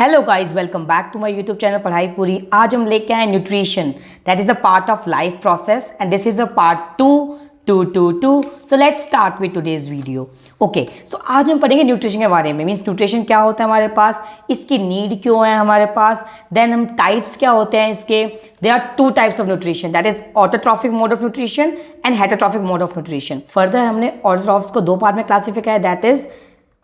Hello guys, welcome back to my YouTube channel पढ़ाई पूरी। आज हम लेके आए nutrition, that is a part of life process and this is a part two. So let's start with today's video. Okay, so आज हम पढ़ेंगे nutrition के बारे में। मींस न्यूट्रिशन क्या होता है हमारे पास, इसकी नीड क्यों है हमारे पास, देन हम टाइप्स क्या होते हैं इसके। There are two types of nutrition, that is autotrophic mode of nutrition and heterotrophic mode of nutrition. Further हमने ऑटोट्रॉफ्स को दो पार्ट में क्लासीफाई किया है, that is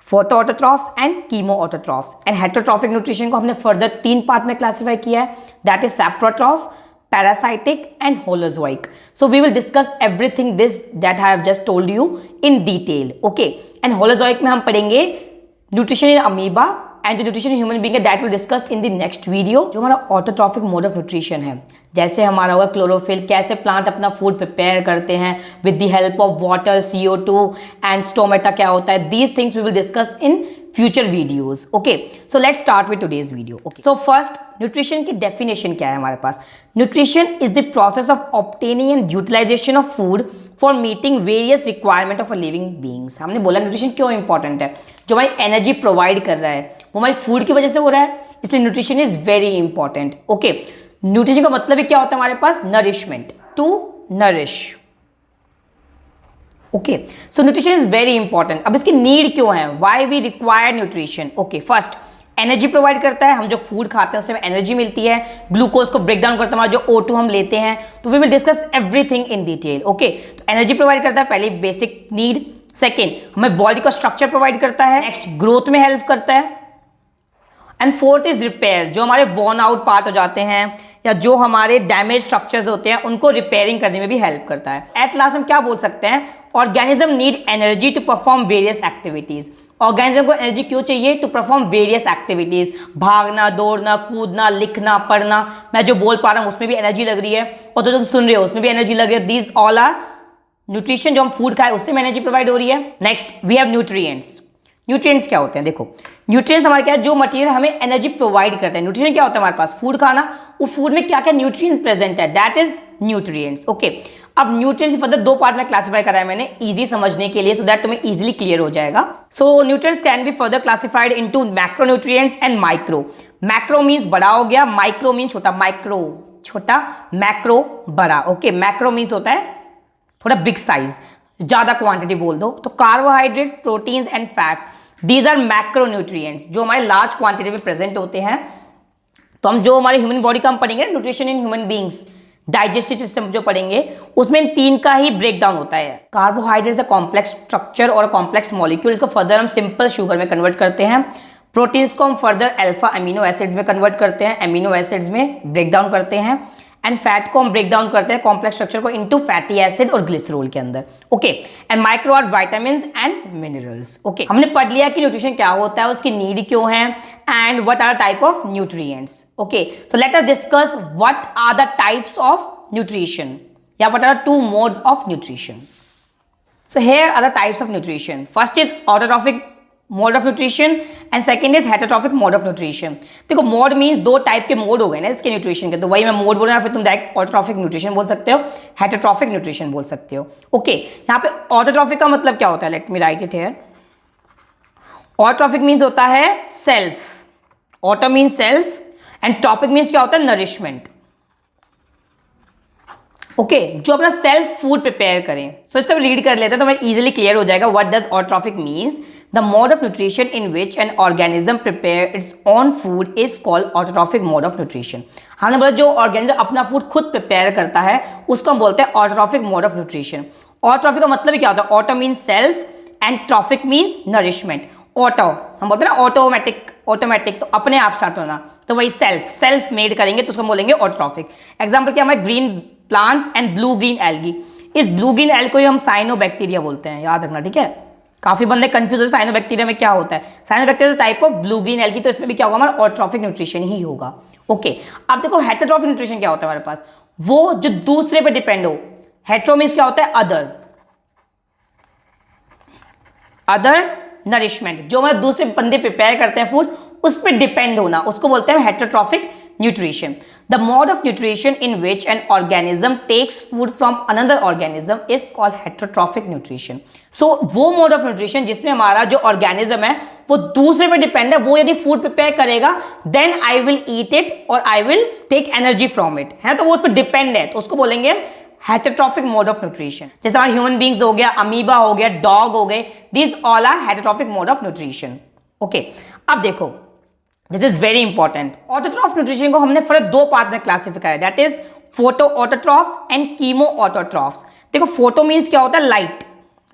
photoautotrophs and chemoautotrophs. And heterotrophic nutrition को हमने फर्दर तीन पार्ट में क्लासिफाई किया है, that is saprotroph, parasitic and holozoic. So we will discuss everything this that I have just told you in detail. Okay, and holozoic में हम पढ़ेंगे nutrition in amoeba and nutrition in human being है, that will discuss in the next video. जो हमारा autotrophic mode of nutrition है, जैसे हमारा होगा क्लोरोफिल, कैसे प्लांट अपना फूड प्रिपेयर करते हैं with the help of water, CO2 and stomata क्या होता है, these things we will discuss in future videos. Okay, so let's start with today's video. Okay, so first nutrition की definition क्या है हमारे पास। Nutrition is the process of obtaining and utilisation of food for meeting various requirement of a living beings. हमने बोला nutrition क्यों important है, जो हमारी एनर्जी प्रोवाइड कर रहा है वो हमारी फूड की वजह से हो रहा है, इसलिए nutrition is very important. Okay, nutrition का मतलब क्या होता है हमारे पास, nourishment, to nourish. Okay, so nutrition is very important. अब इसकी नीड क्यों है, why we require nutrition. Okay, first energy provide करता है, हम जो फूड खाते हैं उससे एनर्जी मिलती है, ग्लूकोज को ब्रेक डाउन करता है हमारा जो O2 हम लेते हैं, तो we will discuss everything in detail. Okay, तो एनर्जी प्रोवाइड करता है, पहले बेसिक नीड। सेकेंड, हमें बॉडी का स्ट्रक्चर प्रोवाइड करता है। नेक्स्ट, ग्रोथ में हेल्प करता है। एंड फोर्थ इज रिपेयर, जो हमारे वॉर्न आउट पार्ट हो जाते हैं या जो हमारे डैमेज स्ट्रक्चर्स होते हैं उनको रिपेयरिंग करने में भी हेल्प करता है। एट लास्ट हम क्या बोल सकते हैं, organism need energy to perform various activities. Organism को एनर्जी क्यों चाहिए, टू परफॉर्म वेरियस एक्टिविटीज, भागना, दौड़ना, कूदना, लिखना, पढ़ना। मैं जो बोल पा रहा हूँ उसमें भी एनर्जी लग रही है, और जो तुम सुन रहे हो उसमें भी एनर्जी लग रही है। दीज ऑल आर न्यूट्रिशन, जो हम फूड खाए उससे में एनर्जी प्रोवाइड हो रही है। Next we have nutrients. Nutrients क्या होते हैं, देखो न्यूट्रिएंट्स हमारे क्या है, जो मटेरियल हमें एनर्जी प्रोवाइड करते हैं। न्यूट्रिशन क्या होता है हमारे पास, फूड खाना, उस फूड में क्या क्या न्यूट्रिएंट प्रेजेंट है, दैट इज न्यूट्रिएंट्स। ओके, अब न्यूट्रिएंट्स फर्दर दो पार्ट में क्लासिफाई करा है मैंने इजी समझने के लिए, सो दैट तुम्हें इजीली क्लियर हो जाएगा। So nutrients can be further classified into macro nutrients and micro. Macro means बड़ा हो गया, माइक्रो मींस छोटा, माइक्रो छोटा, मैक्रो बड़ा। ओके, मैक्रो मींस होता है थोड़ा बिग साइज, ज्यादा क्वांटिटी बोल दो। तो carbohydrates, proteins and fats, these are macronutrients, जो हमारे लार्ज क्वांटिटी में प्रेजेंट होते हैं। तो हम जो हमारे ह्यूमन बॉडी का हम पढ़ेंगे nutrition in human beings, digestive system जो पढ़ेंगे उसमें इन तीन का ही ब्रेक डाउन होता है। कार्बोहाइड्रेट्स कॉम्प्लेक्स स्ट्रक्चर और कॉम्प्लेक्स मॉलिक्यूल, इसको फर्दर हम सिंपल शुगर में कन्वर्ट करते हैं। प्रोटीन्स को हम फर्दर अल्फा अमीनो एसिड्स में कन्वर्ट करते हैं, अमीनो एसिड्स में ब्रेक डाउन करते हैं। एंड फैट को हम ब्रेक डाउन करते हैं कॉम्प्लेक्स स्ट्रक्चर को इनटू फैटी एसिड और ग्लिसरॉल के अंदर। Okay, and micro are vitamins and minerals. Okay, हमने पढ़ लिया कि न्यूट्रिशन क्या होता है, उसकी नीड क्यों है, and what are type of nutrients. Okay, so let us discuss what are the types of nutrition या what are two modes of nutrition. So here are the types of nutrition. First is autotrophic mode of nutrition and second is heterotrophic mode of nutrition. देखो mode means दो type के mode हो गए ना इसके nutrition के, तो वही मैं मोड बोल रहा हूं, फिर तुम डायरेक्ट ऑटोट्रॉफिक न्यूट्रिशन बोल सकते हो, हेटरोट्रॉफिक न्यूट्रिशन बोल सकते हो। ओके, यहाँ पे ऑटोट्रॉफिक का मतलब क्या होता है, let me write it here. Autotrophic means होता है self, auto means self and tropic means क्या होता है, नरिशमेंट। ओके, जो अपना सेल्फ फूड प्रिपेयर करें। सो इसको रीड कर लेते हैं तो हमें इजीली क्लियर हो जाएगा what does autotrophic means. The mode of nutrition in which an organism prepare its own food is called autotrophic mode of nutrition. हमने बोला जो ऑर्गेनिज्म अपना फूड खुद प्रिपेयर करता है उसको हम बोलते हैं autotrophic mode of nutrition. Autotrophic का मतलब क्या होता है, auto means self and trophic means nourishment. Auto हम बोलते हैं ना ऑटोमेटिक, ऑटोमेटिक तो अपने आप स्टार्ट होना, तो वही सेल्फ मेड करेंगे तो उसको बोलेंगे ऑटोट्रॉफिक। एग्जाम्पल क्या हमारे green plants and blue green algae. इस ब्लू ग्रीन एल्गी को हम साइनोबैक्टीरिया बोलते हैं, याद रखना, ठीक है। काफी बंदे कंफ्यूज है साइनोबैक्टीरिया में क्या होता है। Cyanobacteria type of blue green algae, तो इसमें भी क्या होगा, हमारा ऑटोट्रॉफिक न्यूट्रिशन ही होगा। ओके, अब देखो हेटरोट्रॉफिक न्यूट्रिशन क्या होता है हमारे पास, वो जो दूसरे पे डिपेंड हो। हेटेरो मींस क्या होता है, अदर नरिशमेंट, जो हमारे दूसरे बंदे प्रिपेयर करते हैं फूड उस पर डिपेंड होना, उसको बोलते हैं heterotrophic nutrition. The mode of nutrition in which an organism takes food from another organism is called heterotrophic nutrition. So वो मोड ऑफ न्यूट्रिशन जिसमें हमारा जो ऑर्गेनिज्म है वो दूसरे पे डिपेंड है, वो यदि फूड प्रिपेयर करेगा then I will eat it और I will take energy from it, है तो वो उस पर डिपेंड है, तो उसको बोलेंगे हेटेरोट्रॉफिक मोड ऑफ न्यूट्रिशन। जैसे हमारे ह्यूमन बींग्स हो गया, अमीबा हो गया, डॉग हो गए, this all are heterotrophic mode of nutrition. Okay, अब देखो this is very important. Autotroph nutrition को हमने फिर दो पार्ट में क्लासिफाई किया है, that is photo autotrophs and chemo autotrophs. देखो फोटो मीन्स क्या होता है, light,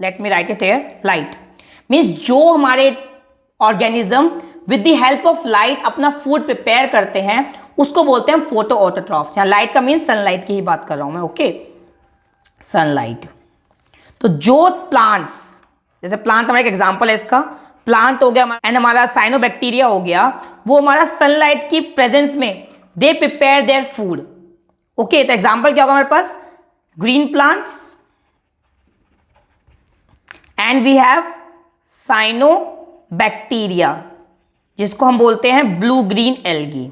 let me write it here, light means जो हमारे organism with the help of light अपना फूड प्रिपेयर करते हैं उसको बोलते हैं फोटो ऑटोट्रॉफ्स। यहाँ लाइट का मीन्स सनलाइट की ही बात कर रहा हूं मैं, ओके, सनलाइट। तो जो प्लांट्स, जैसे प्लांट हमारा एक एग्जांपल है इसका, प्लांट हो गया एंड हमारा साइनोबैक्टीरिया हो गया, वो हमारा सनलाइट की प्रेजेंस में they prepare their food. Okay, तो एग्जांपल क्या होगा हमारे पास, green plants and we have cyanobacteria जिसको हम बोलते हैं ब्लू ग्रीन एल्गी।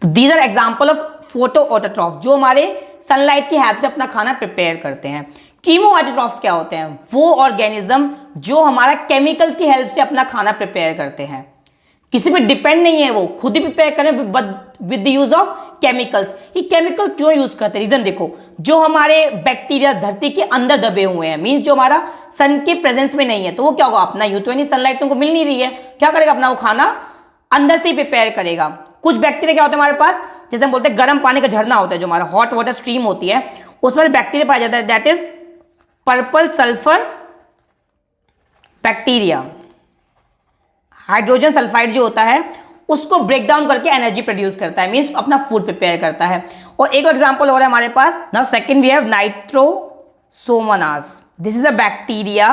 तो these are example of photo autotroph जो हमारे सनलाइट की हेल्प से अपना खाना प्रिपेयर करते हैं। कीमो ऑटोट्रॉफ्स क्या होते हैं, वो ऑर्गेनिज्म जो हमारा केमिकल्स की हेल्प से अपना खाना प्रिपेयर करते हैं, किसी पे डिपेंड नहीं है, वो खुद ही प्रिपेयर करें with the use of chemicals. ये केमिकल क्यों यूज करते हैं, रीजन देखो, जो हमारे बैक्टीरिया धरती के अंदर दबे हुए हैं, मींस जो हमारा सन के प्रेजेंस में नहीं है, तो वो क्या होगा, अपना यूं तो नहीं, सनलाइट तुमको मिल नहीं रही है, क्या करेगा, अपना वो खाना अंदर से ही प्रिपेयर करेगा। कुछ बैक्टीरिया क्या होता है हमारे पास, जैसे हम बोलते हैं गर्म पानी का झरना होता है, जो हमारा हॉट वाटर स्ट्रीम होती है, उसमें बैक्टीरिया पाया जाता है, that is purple sulphur bacteria. Hydrogen sulphide जो होता है उसको ब्रेक डाउन करके एनर्जी प्रोड्यूस करता है, मींस अपना फूड प्रिपेयर करता है। और एक एग्जांपल हो रहा है हमारे पास, now second we have Nitrosomonas, this is a bacteria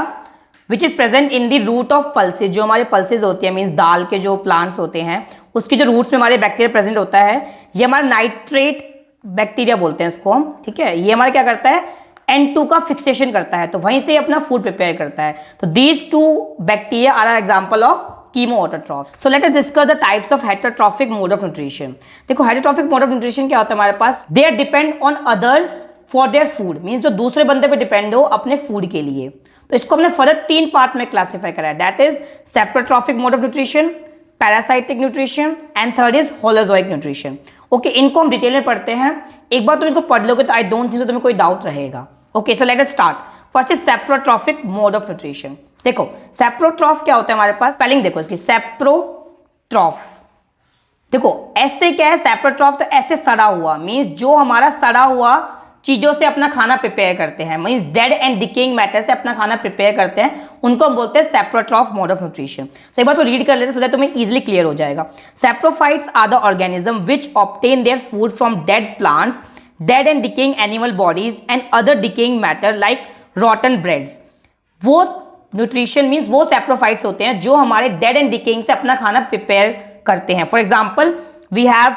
which is present in the root of pulses. जो हमारे पल्सेज होती है, मींस दाल के जो प्लांट्स होते हैं उसके जो रूट्स में हमारे बैक्टीरिया प्रेजेंट होता है, ये हमारा नाइट्रेट बैक्टीरिया बोलते हैं इसको हम, ठीक है। ये हमारा क्या करता है, N2 का फिक्सेशन करता है, तो वहीं से अपना फूड प्रिपेयर करता है। तो these two bacteria are example of chemo autotrophs. So let us discuss the types of heterotrophic mode of nutrition. देखो हेटेरोट्रॉफिक मोड ऑफ न्यूट्रिशन क्या होता है हमारे पास, they are depend on others for their food, means जो दूसरे बंदे पे डिपेंड हो अपने फूड के लिए। तो इसको हमने फर्दर तीन पार्ट में क्लासिफाई करा है, that is saprotrophic mode of nutrition, parasitic nutrition and third is holozoic nutrition. Okay, इनको हम डिटेल में पढ़ते हैं, एक बार तुम इसको पढ़ लोगे तो आई डोंट थिंक तुम्हें कोई डाउट रहेगा। Okay, so let us start. First is saprotrophic mode of nutrition. देखो सेप्रोट्रॉफ क्या होता है हमारे पास, स्पेलिंग देखो इसकी, सेप्रोट्रॉफ, देखो ऐसे क्या है, सेप्रोट्रॉफ तो ऐसे सड़ा हुआ, मींस जो हमारा सड़ा हुआ चीजों से अपना खाना प्रिपेयर करते हैं, means dead and decaying matter से अपना खाना प्रिपेयर करते हैं, उनको हम बोलते हैं saprotroph mode of nutrition. So एक बार रीड कर लेते हैं सो दैट तुम्हें इजीली क्लियर हो जाएगा। Saprophytes are the organism which obtain their food from dead plants, dead and decaying animal bodies and other decaying matter like rotten breads। वो nutrition means वो सेप्रोफाइट्स होते हैं जो हमारे डेड एंड डिकेइंग से अपना खाना प्रिपेयर करते हैं। For example we have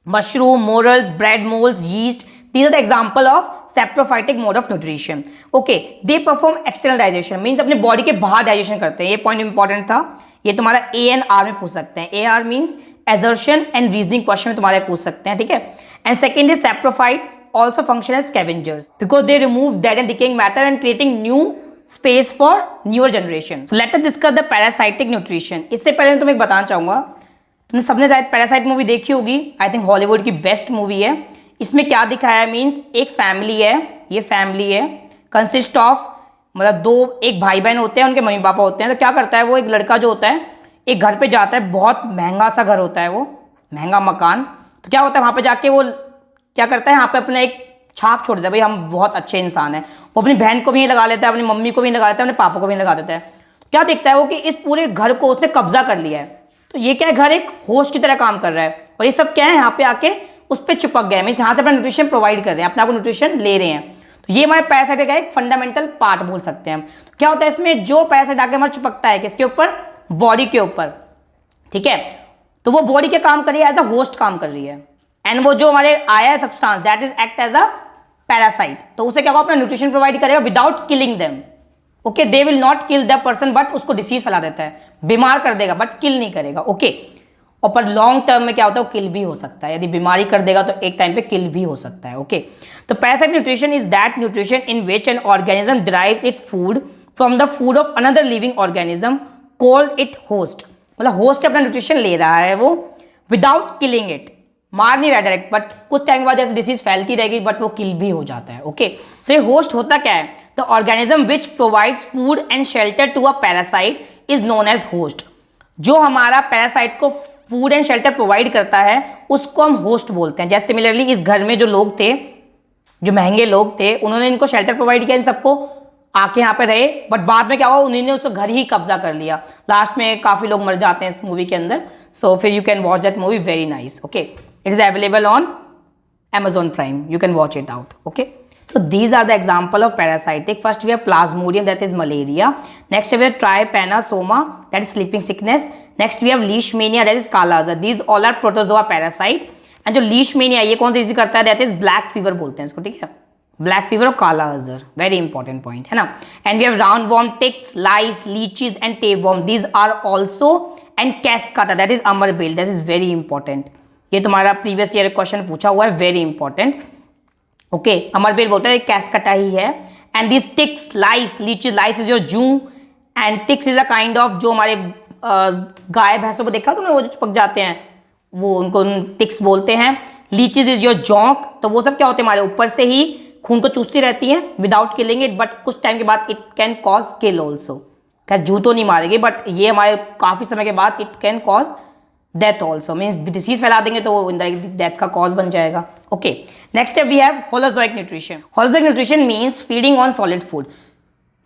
mushroom, morels, bread moulds, yeast, these are the example of saprophytic mode of nutrition। okay, they perform external digestion, means अपने बॉडी के बाहर डाइजेशन करते हैं। ये पॉइंट इंपॉर्टेंट था, ये तुम्हारा ANR में पूछ सकते हैं। AR means assertion and reasoning question में तुम्हारे पूछ सकते हैं, ठीक है। And second is saprophytes also function as scavengers because they remove dead and decaying matter and creating new space for newer generation। so let us discuss the parasitic nutrition। इससे पहले मैं तुम्हें एक बताना चाहूंगा, तुमने सबने शायद पैरासाइट मूवी देखी होगी, आई थिंक हॉलीवुड की बेस्ट मूवी है। इसमें क्या दिखाया है, मीन्स एक फैमिली है, ये फैमिली है कंसिस्ट ऑफ, मतलब दो, एक भाई बहन होते हैं, उनके मम्मी पापा होते हैं। तो क्या करता है वो, एक लड़का जो होता है एक घर पे जाता है, बहुत महंगा सा घर होता है वो, महंगा मकान। तो क्या होता है वहाँ पे जाके वो क्या करता है, यहाँ पे अपना एक छाप छोड़ देता है, भाई हम बहुत अच्छे इंसान हैं। वो अपनी बहन को भी लगा लेता है, अपनी मम्मी को भी लगा लेता है, अपने पापा को भी लगा देता है। तो क्या देखता है वो कि इस पूरे घर को उसने कब्जा कर लिया है। तो ये क्या है, घर एक होस्ट की तरह काम कर रहा है, और ये सब क्या है यहाँ पे आके उस पर चिपक गए, मीन्स यहाँ से अपना न्यूट्रिशन प्रोवाइड कर रहे हैं, अपने आप को न्यूट्रिशन ले रहे हैं। तो ये हमारे पैरासाइट का एक फंडामेंटल पार्ट बोल सकते हैं। तो क्या होता है इसमें, जो पैरासाइट आके हमारा चिपकता है किसके ऊपर, बॉडी के ऊपर, ठीक है। तो वो बॉडी के काम कर रही है, एज अ होस्ट काम कर रही है, एंड वो जो हमारे आया है substance that is act as a parasite. तो उसे क्या होगा, अपना न्यूट्रिशन प्रोवाइड करेगा without killing them. Okay, they will not kill the person, but उसको डिसीज फैला देता है, बीमार कर देगा बट किल नहीं करेगा। ओके, और पर लॉन्ग टर्म में क्या होता है, वो किल भी हो सकता है। यदि बीमारी कर देगा तो एक टाइम पे किल भी हो सकता है। ओके, तो parasite nutrition is that nutrition in which an organism derives it food from the food of another living organism called it host. मतलब होस्ट अपना न्यूट्रिशन ले रहा है वो विदाउट किलिंग इट, मार नहीं रहा डायरेक्ट, बट कुछ टाइम के बाद जैसे डिसीज फैलती रहेगी बट वो किल भी हो जाता है। ओके, सो ये होस्ट होता क्या है, the organism which provides food and shelter to a parasite is known as host. जो हमारा पैरासाइट को फूड एंड शेल्टर प्रोवाइड करता है उसको हम होस्ट बोलते हैं। जैसे सिमिलरली इस घर में जो लोग थे, जो महंगे लोग थे, उन्होंने इनको शेल्टर प्रोवाइड किया, इन सबको आके यहाँ पे रहे, बट बाद में क्या हुआ, उन्होंने उसको घर ही कब्जा कर लिया। लास्ट में काफी लोग मर जाते हैं इस मूवी के अंदर। सो फिर you can watch that movie, very nice. Okay, it is available on Amazon Prime, you can watch it out. Okay, so these are the example of parasitic. First we have Plasmodium, that is malaria. Next we have Trypanosoma, that is sleeping sickness. Next we have Leishmania, that is Kala Azar. These all are protozoa parasite. And जो Leishmania ये कौन सी चीज करता है, that is black fever बोलते हैं इसको, ठीक है, ब्लैक फीवर और काला अजर, वेरी इंपॉर्टेंट पॉइंट है ना। And we have roundworm, ticks, lice, leeches and tapeworm, these are also, and cuscuta, that is अमरबेल, दैट इज वेरी इंपॉर्टेंट। ये तुम्हारा प्रीवियस ईयर क्वेश्चन पूछा हुआ है, वेरी इंपॉर्टेंट। ओके, अमरबेल बोलता है कैस्काटा ही है। And this ticks, lice, leeches, lice is your जू, and ticks is a kind of, जो हमारे गाय भैंसों को देखा तुमने, वो जो चिपक जाते हैं वो उनको टिक्स बोलते हैं। लीचीज इज योर जॉन्क, तो वो सब क्या होते हैं, हमारे ऊपर से ही खून को चूसती रहती हैं विदाउट किलिंग इट, बट कुछ टाइम के बाद it can cause kill also. खैर जू तो नहीं मारेगी, बट ये हमारे काफी समय के बाद it can cause death also, means disease फैला देंगे तो वो इनडायरेक्टली डेथ का कॉज बन जाएगा। Okay, next we have holozoic nutrition. Holozoic nutrition means feeding on solid food.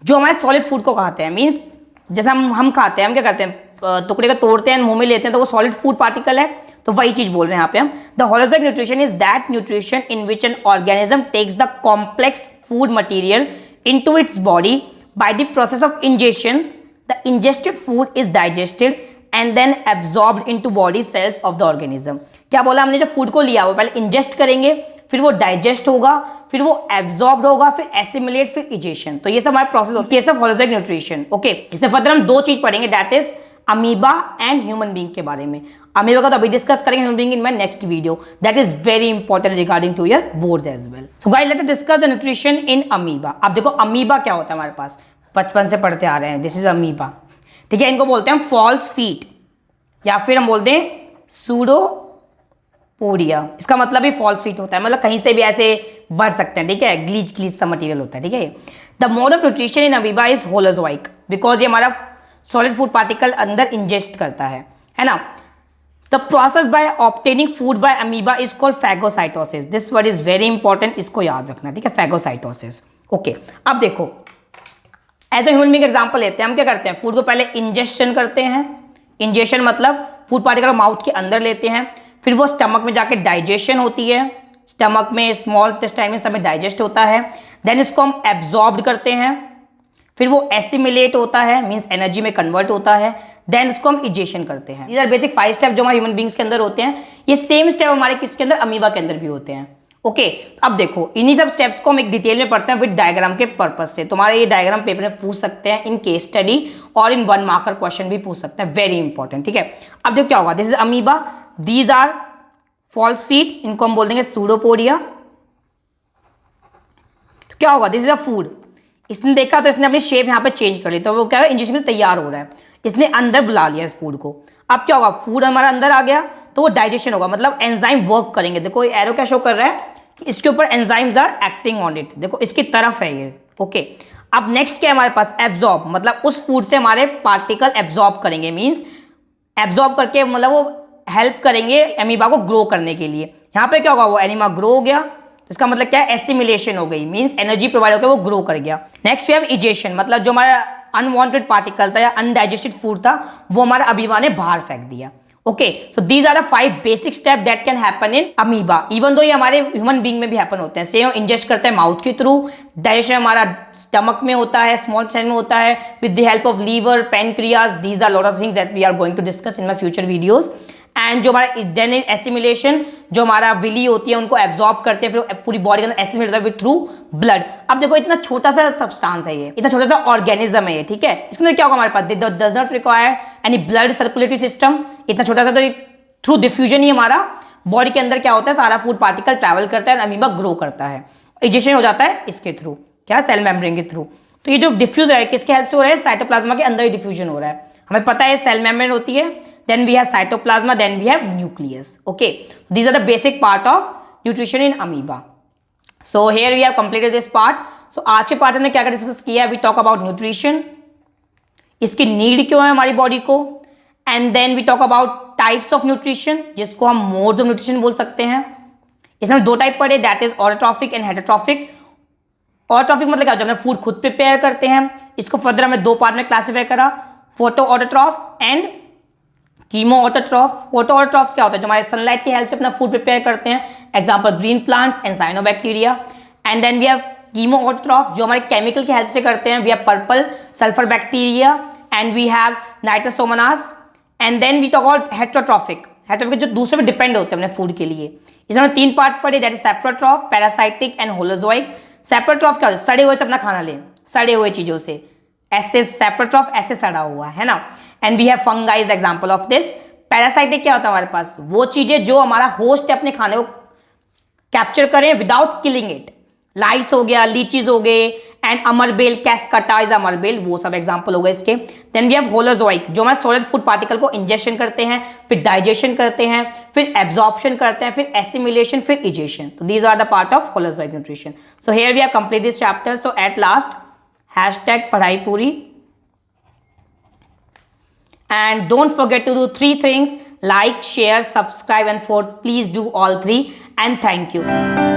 जो हमारे सॉलिड फूड को कहते हैं, मीन्स जैसे हम खाते हैं, हम क्या करते हैं, टुकड़े का तोड़ते हैं, मुंह में लेते हैं, तो वो सॉलिड फूड पार्टिकल है, तो वही चीज बोल रहे हैं यहाँ पे हम। The holozoic nutrition is that nutrition in which an organism takes the complex food material into its body by the process of ingestion. The ingested food is digested and then absorbed into body cells of the organism. क्या बोला हमने, जो food को लिया वो पहले ingest करेंगे, फिर वो डाइजेस्ट होगा, फिर वो एब्जॉर्ब्ड होगा, फिर एसिमिलेट, फिर इजेशन। तो ये सब हमारे प्रोसेस होती है, case of holozoic nutrition. Okay, इससे फर्दर हम दो चीज पढ़ेंगे, that is amoeba and human being के बारे में। अमीबा का तो अभी डिस्कस करेंगे, human being in my next video, that is very important regarding to your boards as well. So guys let's discuss the nutrition in amoeba. अब देखो amoeba क्या होता है, हमारे पास बचपन से पढ़ते आ रहे हैं, दिस इज अमीबा, ठीक है। इनको बोलते हैं फॉल्स फीट, या फिर हम बोलते हैं सूडोपोडिया। इसका मतलब ही फॉल्स फीट होता है, मतलब कहीं से भी ऐसे बढ़ सकते हैं, ठीक है, ग्लीच ग्लीच सा मटेरियल होता है, ठीक है। The mode of nutrition in amoeba is holozoic, because ये हमारा सॉलिड फूड पार्टिकल अंदर इंजेस्ट करता है ना। The process by obtaining food by amoeba is called phagocytosis. This word is very important, इसको याद रखना, ठीक है, फैगोसाइटोसिस। ओके, अब देखो as a human being example लेते हैं, हम क्या करते हैं, फूड को पहले इंजेक्शन करते हैं। इंजेक्शन मतलब फूड पार्टिकल माउथ के अंदर लेते हैं, फिर वो स्टमक में जाके डाइजेशन होती है, स्टमक में स्मॉल इंटेस्टाइन में सब में डाइजेस्ट होता है, देन इसको हम एब्जॉर्ब करते हैं, फिर वो एसिमिलेट होता है, मींस एनर्जी में कन्वर्ट होता है, देन इसको हम इजेशन करते हैं। दीज आर बेसिक 5 स्टेप जो हमारे ह्यूमन बीइंग्स के अंदर होते हैं। ये सेम स्टेप हमारे किसके अंदर, अमीबा के अंदर भी होते हैं। ओके, अब देखो इन्हीं सब स्टेप्स को हम एक डिटेल में पढ़ते हैं विद डायग्राम के पर्पस से। तुम्हारे ये डायग्राम पेपर में पूछ सकते हैं इन केस स्टडी, और इन 1 मार्कर क्वेश्चन भी पूछ सकते हैं, वेरी इंपॉर्टेंट, ठीक है। अब देखो क्या होगा, this is amoeba, these are false feet, इनको हम बोल देंगे सूडोपोडिया। तो क्या होगा, दिस इज अ फूड, इसने देखा तो इसने अपनी शेप यहाँ पे चेंज कर ली, तो वो क्या है, इंजेक्शन तैयार हो रहा है, इसने अंदर बुला लिया इस फूड को। अब क्या होगा, फूड हमारा अंदर आ गया तो वो डाइजेशन होगा, मतलब एंजाइम वर्क करेंगे। देखो ये एरो क्या शो कर रहा है, इसके ऊपर enzymes are acting on it, देखो इसकी तरफ है ये। ओके, अब नेक्स्ट क्या है हमारे पास, एब्जॉर्ब, मतलब उस फूड से हमारे पार्टिकल एब्जॉर्ब करेंगे, मींस एब्जॉर्ब करके मतलब वो हेल्प करेंगे अमीबा को ग्रो करने के लिए। यहाँ पे क्या होगा, वो एनिमा ग्रो हो गया, इसका मतलब क्या है, एसिमिलेशन हो गई, मींस एनर्जी प्रोवाइड होकर वो ग्रो कर गया। नेक्स्ट वी हैव इजेशन, मतलब जो हमारा अनवांटेड पार्टिकल था या अनडाइजेस्टेड फूड था वो हमारा अमीबा ने बाहर फेंक दिया। Okay, so these are the 5 basic step that can happen in amoeba, even though ये हमारे ह्यूमन बीइंग में भी हैपन होते हैं। सेम इंजेस्ट करते हैं माउथ के थ्रू, डाइजेशन हमारा स्टमक में होता है, स्मॉल इंटेस्टाइन में होता है, with the help of liver, pancreas, these are lot of things that we are going to discuss in my future videos. And जो हमारा देन एसिमिलेशन, जो हमारा विली होती है उनको एब्जॉर्ब करते हैं, फिर पूरी बॉडी के अंदर एसिमिलेट होता है विद थ्रू ब्लड। अब देखो इतना छोटा सा सब्सटेंस है ये, इतना छोटा सा ऑर्गेनिज्म है ये, ठीक है, इसके अंदर क्या होगा हमारे पास, does not require any blood circulatory system, इतना छोटा सा तो थ्रू डिफ्यूजन ही हमारा बॉडी के अंदर क्या होता है, सारा फूड पार्टिकल ट्रैवल करता है, अमीबा ग्रो करता है। इजेशन हो जाता है इसके थ्रू, क्या, सेल मेम्ब्रेन के थ्रू। तो ये जो डिफ्यूज है किसके हेल्प से हो रहा है, साइटोप्लाज्मा के अंदर ही डिफ्यूजन हो रहा है। हमें पता है सेल मेम्ब्रेन होती है, then we have cytoplasm, then we have nucleus. Okay, these are the basic part of nutrition in amoeba. So here we have completed this part. सो आज के पार्ट में क्या क्या डिस्कस किया, वी टॉक अबाउट न्यूट्रिशन, इसकी need क्यों है हमारी बॉडी को, and then we talk about types of nutrition, जिसको हम मोड्स ऑफ न्यूट्रिशन बोल सकते हैं। इसमें 2 टाइप पढ़े, that is autotrophic and heterotrophic. Autotrophic मतलब क्या होता है, हम फूड खुद प्रिपेयर करते हैं। इसको फर्दर हमने 2 पार्ट में क्लासीफाई करा, photo autotrophs and chemo autotroph. Photo autotrophs क्या होता है, जो हमारे सनलाइट की हेल्प से अपना फूड प्रिपेयर करते हैं, example green plants and cyanobacteria. And then we have chemo autotroph, जो हमारे केमिकल की हेल्प से करते हैं, we have purple sulphur bacteria and we have nitrosomonas. And then we talk about heterotrophic, heterotrophic जो दूसरे में डिपेंड होते हैं अपने फूड के लिए। इसमें 3 पार्ट पढ़े, that is saprotroph, parasitic and holozoic. Saprotroph क्या होता है, सड़े हुए से अपना खाना ले, सड़े हुए चीजों से, ऐसे सेप्रोट्रॉफ ऐसे सड़ा हुआ है ना। And we have fungi is the example of this. Parasitic क्या होता है हमारे पास, वो चीजें जो हमारा होस्ट है अपने खाने को कैप्चर करें विदाउट किलिंग इट, लाइस हो गया, लीचीज हो गए, एंड अमरबेल, कैस्कटा इज अमरबेल, वो सब एग्जांपल हो गए इसके। देन वी हैव होलोजोइक, जो हमारे सॉलिड फूड पार्टिकल को इंजेक्शन करते हैं, फिर डाइजेशन करते हैं, फिर एब्जॉर्प्शन करते हैं, फिर एसिमिलेशन, फिर इजेशन। तो these are the part of holozoic nutrition. So here we have complete this chapter. So at last hashtag पढ़ाई पूरी, and don't forget to do 3 things: like, share, subscribe, and 4, please do all 3, and thank you.